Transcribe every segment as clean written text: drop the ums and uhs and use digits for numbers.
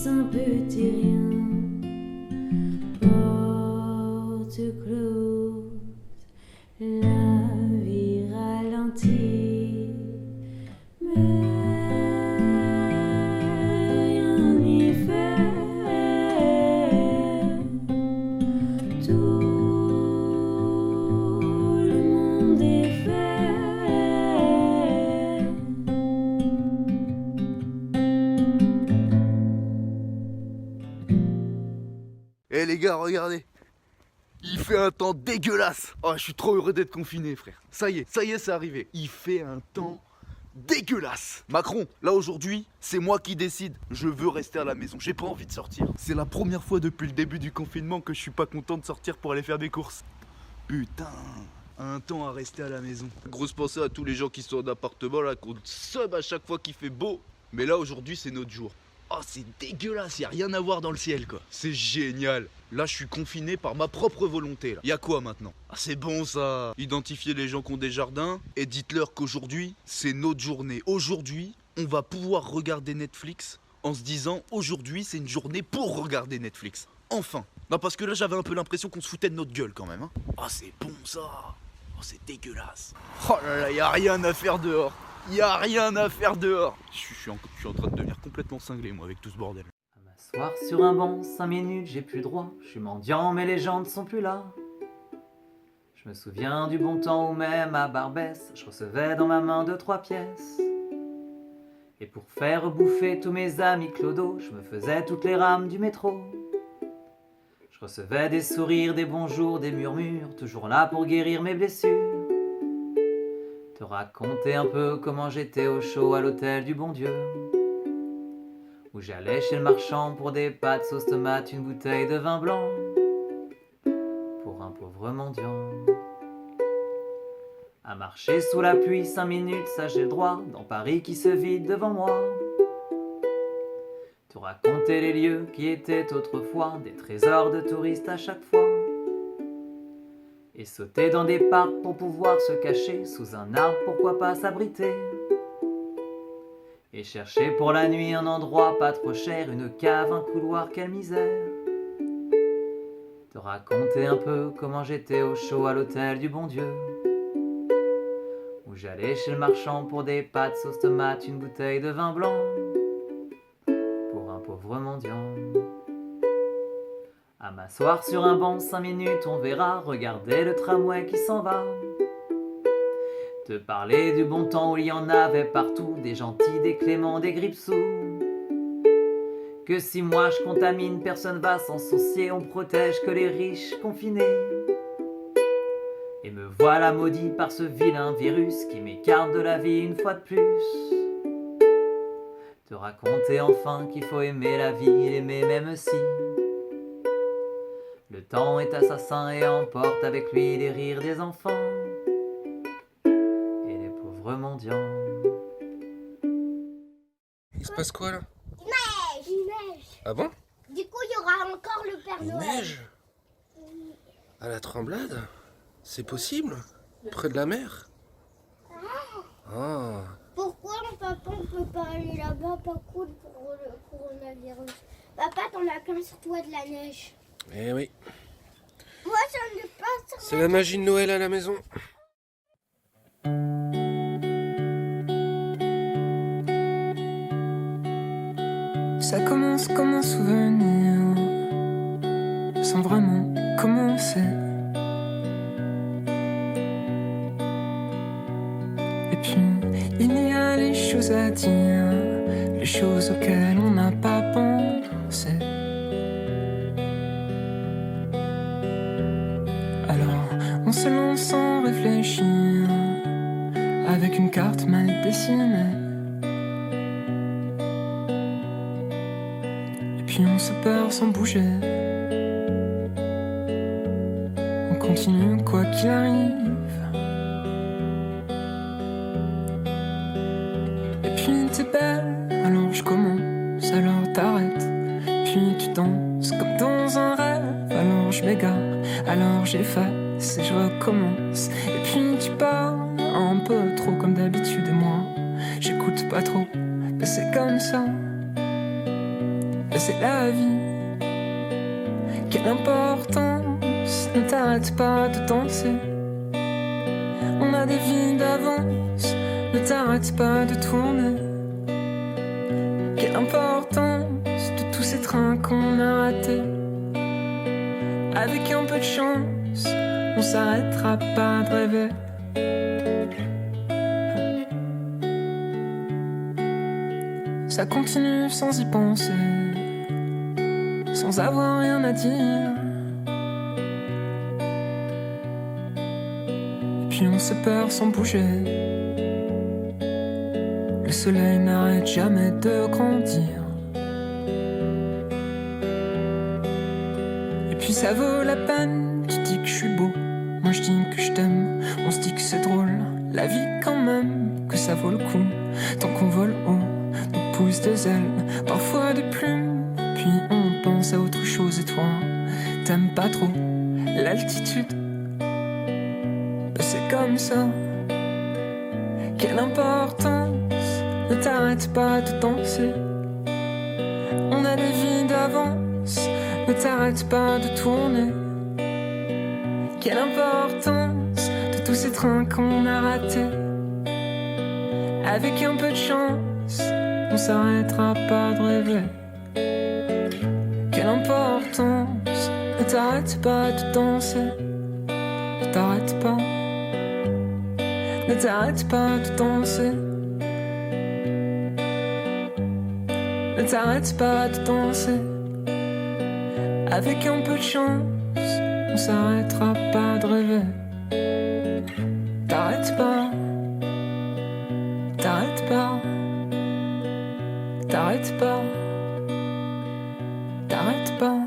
un petit rien, porte close, la vie ralentit, mais rien n'y fait. Tout le monde est fait. Eh les gars, regardez. Il fait un temps dégueulasse. Oh, je suis trop heureux d'être confiné, frère. Ça y est, c'est arrivé. Il fait un temps dégueulasse. Macron, là aujourd'hui, c'est moi qui décide. Je veux rester à la maison. J'ai pas envie de sortir. C'est la première fois depuis le début du confinement que je suis pas content de sortir pour aller faire des courses. Putain, un temps à rester à la maison. Grosse pensée à tous les gens qui sont en appartement là, qu'on sub à chaque fois qu'il fait beau. Mais là aujourd'hui, c'est notre jour. Oh, c'est dégueulasse, y a rien à voir dans le ciel quoi. C'est génial. Là, je suis confiné par ma propre volonté là. Y a quoi maintenant? Ah, c'est bon ça. Identifier les gens qui ont des jardins et dites-leur qu'aujourd'hui, c'est notre journée. Aujourd'hui, on va pouvoir regarder Netflix en se disant aujourd'hui, c'est une journée pour regarder Netflix. Enfin. Non, parce que là, j'avais un peu l'impression qu'on se foutait de notre gueule quand même. Hein. Ah, c'est bon ça. Oh, c'est dégueulasse. Oh là là, y a rien à faire dehors. Y a rien à faire dehors. Je suis en train de devenir complètement cinglé moi avec tout ce bordel. À m'asseoir sur un banc, 5 minutes, j'ai plus le droit. Je suis mendiant mais les gens ne sont plus là. Je me souviens du bon temps où même à Barbès, je recevais dans ma main 2-3 pièces. Et pour faire bouffer tous mes amis clodo, je me faisais toutes les rames du métro. Je recevais des sourires, des bonjours, des murmures, toujours là pour guérir mes blessures. Te raconter un peu comment j'étais au chaud à l'hôtel du bon Dieu, où j'allais chez le marchand pour des pâtes sauce tomate, une bouteille de vin blanc, pour un pauvre mendiant. À marcher sous la pluie 5 minutes, ça j'ai le droit, dans Paris qui se vide devant moi. Te raconter les lieux qui étaient autrefois des trésors de touristes à chaque fois. Et sauter dans des parcs pour pouvoir se cacher sous un arbre, pourquoi pas s'abriter. Et chercher pour la nuit un endroit pas trop cher, une cave, un couloir, quelle misère. Te raconter un peu comment j'étais au chaud à l'hôtel du bon Dieu, où j'allais chez le marchand pour des pâtes sauce tomate, une bouteille de vin blanc, pour un pauvre mendiant. À m'asseoir sur un banc 5 minutes, on verra, regarder le tramway qui s'en va. Te parler du bon temps où il y en avait partout, des gentils, des cléments, des grippe-sous. Que si moi je contamine, personne va s'en soucier, on protège que les riches confinés. Et me voilà maudit par ce vilain virus qui m'écarte de la vie une fois de plus. Te raconter enfin qu'il faut aimer la vie, l'aimer même si le temps est assassin et emporte avec lui les rires des enfants et les pauvres mendiants. Il se passe quoi là? Neige. Ah bon? Du coup, il y aura encore le Père Il Noël. neige? À la Tremblade? C'est possible? Près de la mer? Ah. Pourquoi papa ne peut pas aller là-bas, pas cool pour le coronavirus? Papa, t'en as plein sur toi de la neige. Eh oui. Moi, j'en ai pas sur C'est la magie de Noël à la maison. Ça commence comme un souvenir, sans vraiment commencer. Et puis, il y a les choses à dire, les choses auxquelles on n'a pas pensé. Alors, on se lance sans réfléchir, avec une carte mal dessinée. Puis on se perd sans bouger. On continue quoi qu'il arrive. Et puis t'es belle, alors je commence, alors t'arrêtes. Puis tu danses comme dans un rêve, alors je m'égare, alors j'efface et je recommence. Et puis tu parles un peu trop comme d'habitude et moi j'écoute pas trop, mais c'est comme ça. ben c'est la vie. Quelle importance, ne t'arrête pas de danser. On a des vies d'avance, ne t'arrête pas de tourner. Quelle importance de tous ces trains qu'on a ratés. Avec un peu de chance, on s'arrêtera pas de rêver. Ça continue sans y penser, sans avoir rien à dire. Et puis on se perd sans bouger. Le soleil n'arrête jamais de grandir. Et puis ça vaut la peine, tu dis que je suis beau, moi je dis que je t'aime. On se dit que c'est drôle, la vie quand même, que ça vaut le coup. Tant qu'on vole haut, nous pousse des ailes, parfois des plumes. Puis on pense à autre chose et toi, t'aimes pas trop l'altitude. Ben c'est comme ça. Quelle importance, ne t'arrête pas de danser. On a des vies d'avance, ne t'arrête pas de tourner. Quelle importance de tous ces trains qu'on a ratés. Avec un peu de chance, on s'arrêtera pas de rêver. Quelle importance, ne t'arrête pas de danser. Ne t'arrête pas, ne t'arrête pas de danser. Ne t'arrête pas de danser. Avec un peu de chance, on s'arrêtera pas de rêver. T'arrête pas, t'arrête pas, t'arrête pas, t'arrête pas.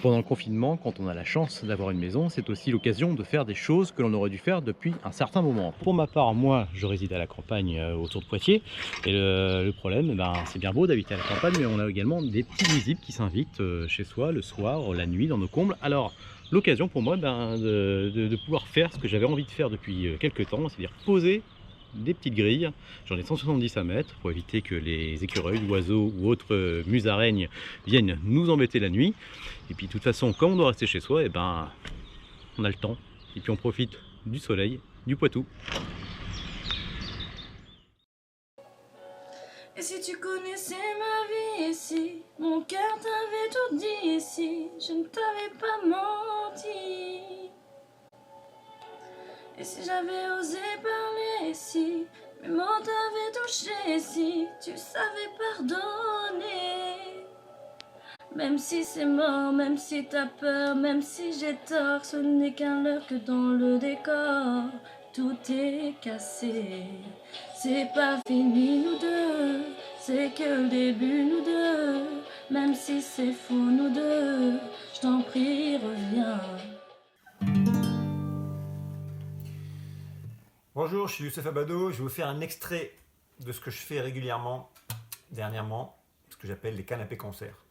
Pendant le confinement, quand on a la chance d'avoir une maison, c'est aussi l'occasion de faire des choses que l'on aurait dû faire depuis un certain moment. Pour ma part, moi, je réside à la campagne autour de Poitiers. Et le problème, c'est bien beau d'habiter à la campagne, mais on a également des petits nuisibles qui s'invitent chez soi le soir, la nuit, dans nos combles. Alors, l'occasion pour moi de pouvoir faire ce que j'avais envie de faire depuis quelques temps, c'est-à-dire poser des petites grilles. J'en ai 170 à mettre pour éviter que les écureuils, oiseaux ou autres musaraignes viennent nous embêter la nuit. Et puis de toute façon, comme on doit rester chez soi, on a le temps. Et puis on profite du soleil, du Poitou. Et si tu connaissais ma vie ici, mon cœur t'avait tout dit ici, je ne t'avais pas menti. Et si j'avais osé parler ici, mes mots t'avaient touché ici, tu savais pardonner. Même si c'est mort, même si t'as peur, même si j'ai tort, ce n'est qu'un leurre que dans le décor, tout est cassé. C'est pas fini nous deux, c'est que le début nous deux, même si c'est fou nous deux, je t'en prie reviens. Bonjour, je suis Youssef Abado, je vais vous faire un extrait de ce que je fais régulièrement, dernièrement, ce que j'appelle les canapés concerts.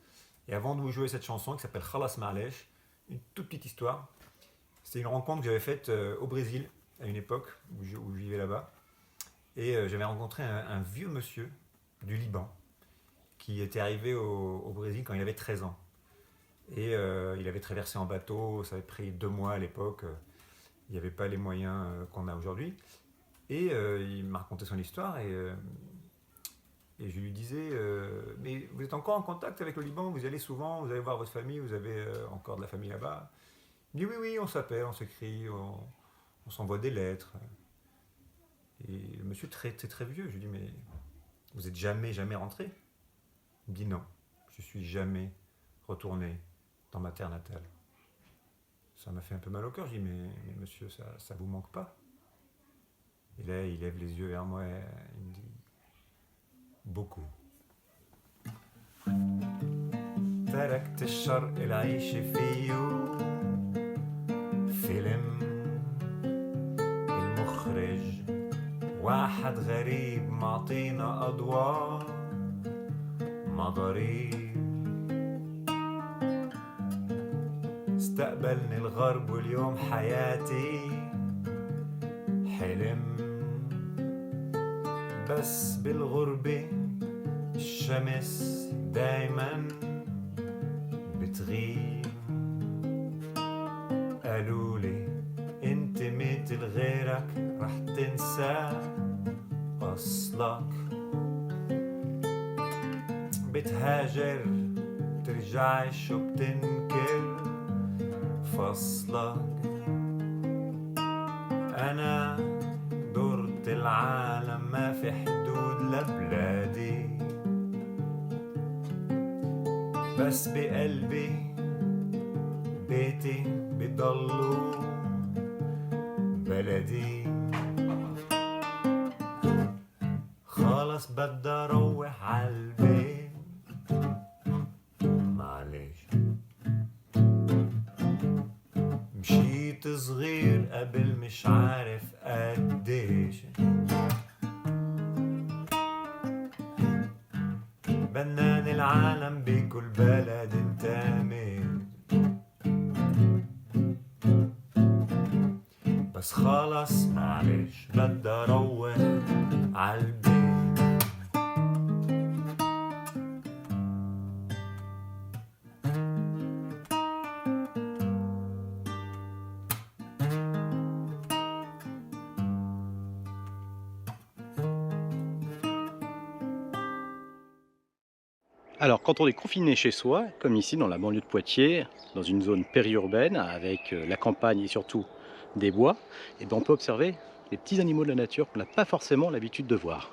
Et avant de vous jouer cette chanson qui s'appelle Khalas Ma'alesh, une toute petite histoire. C'est une rencontre que j'avais faite au Brésil, à une époque où je vivais là-bas. Et j'avais rencontré un vieux monsieur du Liban qui était arrivé au Brésil quand il avait 13 ans. Et il avait traversé en bateau, ça avait pris 2 mois à l'époque. Il n'y avait pas les moyens qu'on a aujourd'hui. Et il m'a raconté son histoire et je lui disais mais vous êtes encore en contact avec le Liban, vous y allez souvent, vous allez voir votre famille, vous avez encore de la famille là-bas. Il me dit oui, on s'appelle, on s'écrit, on s'envoie des lettres. Et le monsieur très vieux, je lui dis mais vous n'êtes jamais rentré? Il me dit non, je suis jamais retourné dans ma terre natale. Ça m'a fait un peu mal au cœur, je dis mais monsieur, ça vous manque pas? Et là il lève les yeux vers moi et il me dit beaucoup. تركت الشرق العيش فيه فيلم المخرج واحد غريب معطينا أضواء مضاريب استقبلني الغرب واليوم حياتي حلم بس بالغربة الشمس دايما بتغيب قالولي انت مثل غيرك رح تنسى اصلك بتهاجر بترجعش وبتنكر فصلك انا دورت العالم ما في حدود لبلادي بس بقلبي بيتي بضلوا بلدي خلص بدي اروح عالبيت معلش مشيت صغير قبل مش عارف قديش بنان العالم بكل بلد انتامي بس خلص معلش بدي اروح عالبيت Alors, quand on est confiné chez soi, comme ici dans la banlieue de Poitiers, dans une zone périurbaine avec la campagne et surtout des bois, et ben on peut observer les petits animaux de la nature qu'on n'a pas forcément l'habitude de voir.